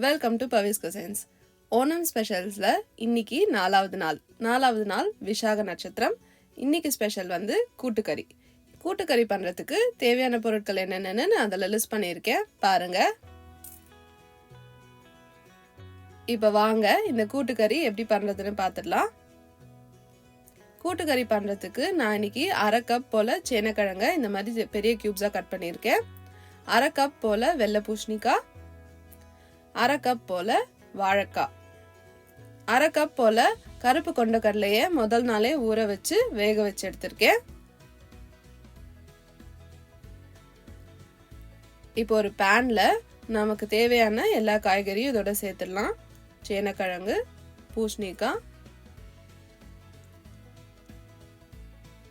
Welcome to Pavi's cuisines. Onam ஸ்பெஷல்ஸில் இன்னைக்கு நாலாவது நாள் விஷாக நட்சத்திரம். இன்னைக்கு ஸ்பெஷல் வந்து கூட்டுக்கறி. கூட்டுக்கறி பண்ணுறதுக்கு தேவையான பொருட்கள் என்னென்னு நான் அதில் லிஸ்ட் பண்ணியிருக்கேன், பாருங்க. இப்போ வாங்க இந்த கூட்டுக்கறி எப்படி பண்ணுறதுன்னு பார்த்துடலாம். கூட்டுக்கறி பண்ணுறதுக்கு நான் இன்னைக்கு 1/2 கப் போல் சேனக்கிழங்க இந்த மாதிரி பெரிய க்யூப்ஸாக கட் பண்ணியிருக்கேன். 1/2 கப் போல் வெள்ளை பூசணிக்காய், 1/2 கப் போல் வாழைக்காய், 1/2 கப் போல் கருப்பு கொண்டக்கடலையை முதல் நாளே ஊற வச்சு வேக வச்சு எடுத்திருக்கேன். இப்போ ஒரு பேன்ல நமக்கு தேவையான எல்லா காய்கறியும் இதோட சேர்த்துடலாம். சேனக்கிழங்கு, பூசணிக்காய்,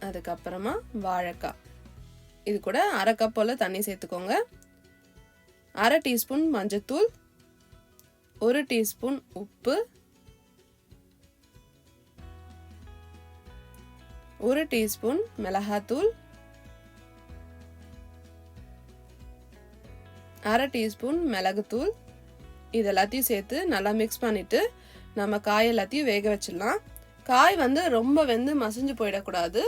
அதுக்கப்புறமா வாழைக்காய். இது கூட 1/2 கப் போல் தண்ணி சேர்த்துக்கோங்க. 1/2 டீஸ்பூன் மஞ்சத்தூள், 1 டீஸ்பூன் உப்பு, 1 டீஸ்பூன் மிளகாத்தூள், 1/2 டீஸ்பூன் மிளகுத்தூள். இது எல்லாத்தையும் சேர்த்து நல்லா மிக்ஸ் பண்ணிட்டு நம்ம காய் எல்லாத்தையும் வேக வச்சிடலாம். காய் வந்து ரொம்ப வெந்து மசிஞ்சு போயிடக்கூடாது.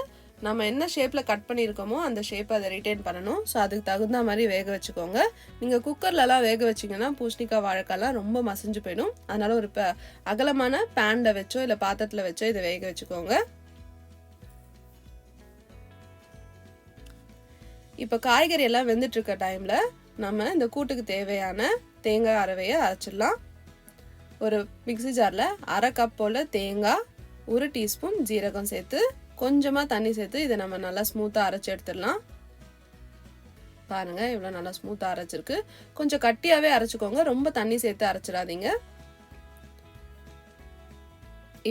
நம்ம என்ன ஷேப்பில் கட் பண்ணியிருக்கோமோ அந்த ஷேப்பை அதை ரிட்டைன் பண்ணணும். ஸோ அதுக்கு தகுந்த மாதிரி வேக வச்சுக்கோங்க. நீங்கள் குக்கர்லலாம் வேக வச்சிங்கன்னா பூசணிக்காய் வாழைக்காய்லாம் ரொம்ப மசிஞ்சு போயிடும். அதனால் ஒரு அகலமான பேனில் வச்சோ இல்லை பாத்திரத்தில் வச்சோ இதை வேக வச்சுக்கோங்க. இப்போ காய்கறி எல்லாம் வெந்துட்டு இருக்க டைமில் நம்ம இந்த கூட்டுக்கு தேவையான தேங்காய் அரவையை அரைச்சிடலாம். ஒரு மிக்ஸி ஜாரில் 1/2 கப் போல் தேங்காய், 1 டீஸ்பூன் ஜீரகம் சேர்த்து கொஞ்சமாக தண்ணி சேர்த்து இதை நம்ம நல்லா ஸ்மூத்தாக அரைச்சி எடுத்துடலாம். பாருங்கள், இவ்வளோ நல்லா ஸ்மூத்தாக அரைச்சிருக்கு. கொஞ்சம் கட்டியாகவே அரைச்சிக்கோங்க, ரொம்ப தண்ணி சேர்த்து அரைச்சிடாதீங்க.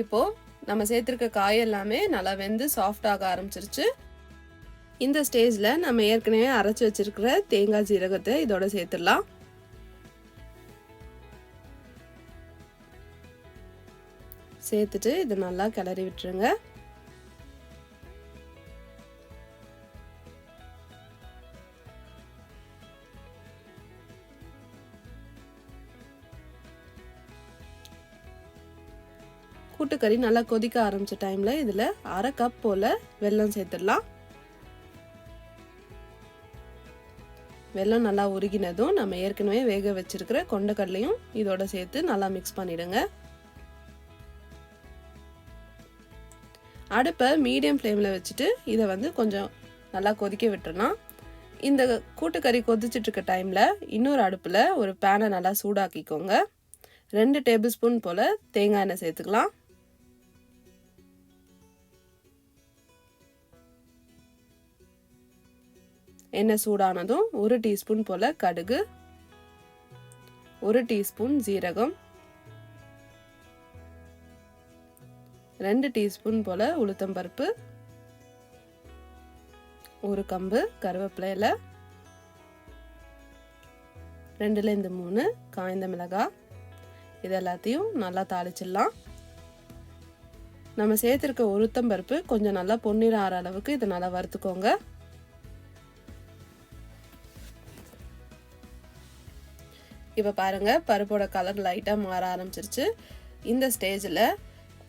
இப்போது நம்ம சேர்த்துருக்க காய் எல்லாமே நல்லா வெந்து சாஃப்டாக ஆரம்பிச்சிருச்சு. இந்த ஸ்டேஜில் நம்ம ஏற்கனவே அரைச்சி வச்சிருக்கிற தேங்காய் ஜீரகத்தை இதோட சேர்த்துடலாம். சேர்த்துட்டு இது நல்லா கிளறி விட்டுருங்க. கூட்டுக்கறி நல்லா கொதிக்க ஆரம்பிச்ச டைம்ல இதுல 1/2 கப் போல வெல்லம் சேர்த்துடலாம். வெல்லம் நல்லா உருகினதும் நம்ம ஏற்கனவே வேக வச்சிருக்கிற கொண்டக்கடலையும் இதோட சேர்த்து நல்லா மிக்ஸ் பண்ணிடுங்க. அடுப்பை மீடியம் ஃப்ளேமில் வச்சுட்டு இதை வந்து கொஞ்சம் நல்லா கொதிக்க விட்டுறலாம். இந்த கூட்டுக்கறி கொதிச்சுட்டு இருக்க டைமில் இன்னொரு அடுப்பில் ஒரு பேனை நல்லா சூடாக்கிக்கோங்க. 2 டேபிள் ஸ்பூன் போல் தேங்காய் எண்ணெய் சேர்த்துக்கலாம். எண்ணெய் சூடானதும் 1 டீஸ்பூன் போல் கடுகு, 1 டீஸ்பூன் ஜீரகம், 2 டீஸ்பூன் போல் உளுத்தம்பருப்பு, 1 கம்பு கருவேப்பிலை, 2லேருந்து 3 காய்ந்த மிளகாய். இது எல்லாத்தையும் நல்லா தாளிச்சிடலாம். நம்ம சேர்த்துருக்க உளுத்தம்பருப்பு கொஞ்சம் நல்லா பொன்னிறம் ஆற அளவுக்கு இதை நல்லா வறுத்துக்கோங்க. இப்போ பாருங்க, பருப்போட கலர் லைட்டாக மாற ஆரம்பிச்சிருச்சு. இந்த ஸ்டேஜில்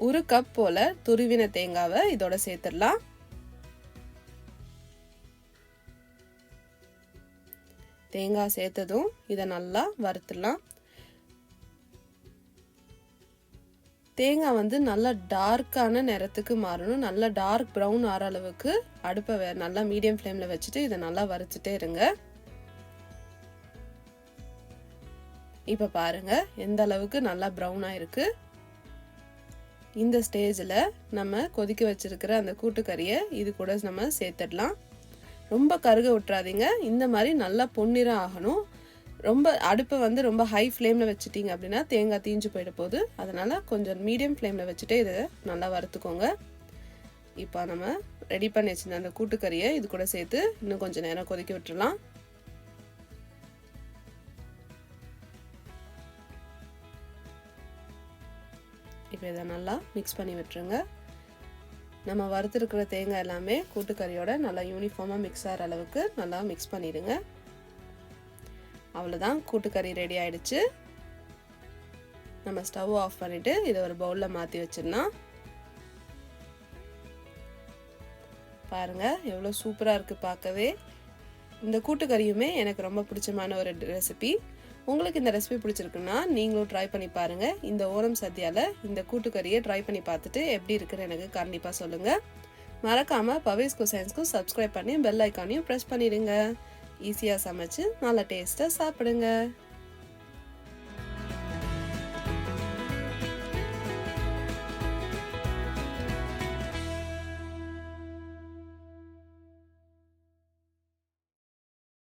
1 கப் போல் துருவின தேங்காவை இதோட சேர்த்துடலாம். தேங்காய் சேர்த்ததும் இதை நல்லா வறுத்துடலாம். தேங்காய் வந்து நல்லா டார்க்கான நிறத்துக்கு மாறணும். நல்லா டார்க் ப்ரௌன் ஆற அளவுக்கு அடுப்பை நல்லா மீடியம் ஃப்ளேமில் வச்சுட்டு இதை நல்லா வறுத்துட்டே இருங்க. இப்போ பாருங்க எந்த அளவுக்கு நல்லா ப்ரௌனாக இருக்கு. இந்த ஸ்டேஜில் நம்ம கொதிக்க வச்சிருக்கிற அந்த கூட்டுக்கறியை இது கூட நம்ம சேர்த்துடலாம். ரொம்ப கருக விட்டுறாதீங்க. இந்த மாதிரி நல்லா பொன்னிறம் ஆகணும். ரொம்ப அடுப்பை வந்து ரொம்ப ஹை ஃப்ளேமில் வச்சுட்டிங்க அப்படின்னா தேங்காய் தீஞ்சு போயிட போகுது. அதனால் கொஞ்சம் மீடியம் ஃப்ளேமில் வச்சுட்டு இதை நல்லா வறுத்துக்கோங்க. இப்போ நம்ம ரெடி பண்ணி வச்சிருந்த அந்த கூட்டுக்கறியை இது கூட சேர்த்து இன்னும் கொஞ்சம் நேரம் கொதிக்க விட்டுடலாம். இப்போ இதை நல்லா மிக்ஸ் பண்ணி விட்டுருங்க. நம்ம வறுத்துருக்கிற தேங்காய் எல்லாமே கூட்டுக்கறியோட நல்லா யூனிஃபார்மாக மிக்ஸ் ஆகிற அளவுக்கு நல்லா மிக்ஸ் பண்ணிடுங்க. அவ்வளோதான், கூட்டுக்கறி ரெடி ஆயிடுச்சு. நம்ம ஸ்டவ் ஆஃப் பண்ணிவிட்டு இதை ஒரு பவுலில் மாற்றி வச்சிடலாம். பாருங்கள் எவ்வளோ சூப்பராக இருக்குது பார்க்கவே. இந்த கூட்டுக்கறியுமே எனக்கு ரொம்ப பிடிச்சமான ஒரு ரெசிபி. உங்களுக்கு இந்த ரெசிபி பிடிச்சிருக்குன்னா நீங்களும் ட்ரை பண்ணி பாருங்கள். இந்த ஓணம் சத்யாவில் இந்த கூட்டுக்கறியை ட்ரை பண்ணி பார்த்துட்டு எப்படி இருக்குன்னு எனக்கு கண்டிப்பாக சொல்லுங்கள். மறக்காமல் பவிஸ் குசைன்ஸ்க்கும் சப்ஸ்கிரைப் பண்ணி பெல் ஐக்கானையும் ப்ரெஸ் பண்ணிடுங்க. ஈஸியாக சமைச்சு நல்ல டேஸ்ட்டாக சாப்பிடுங்க.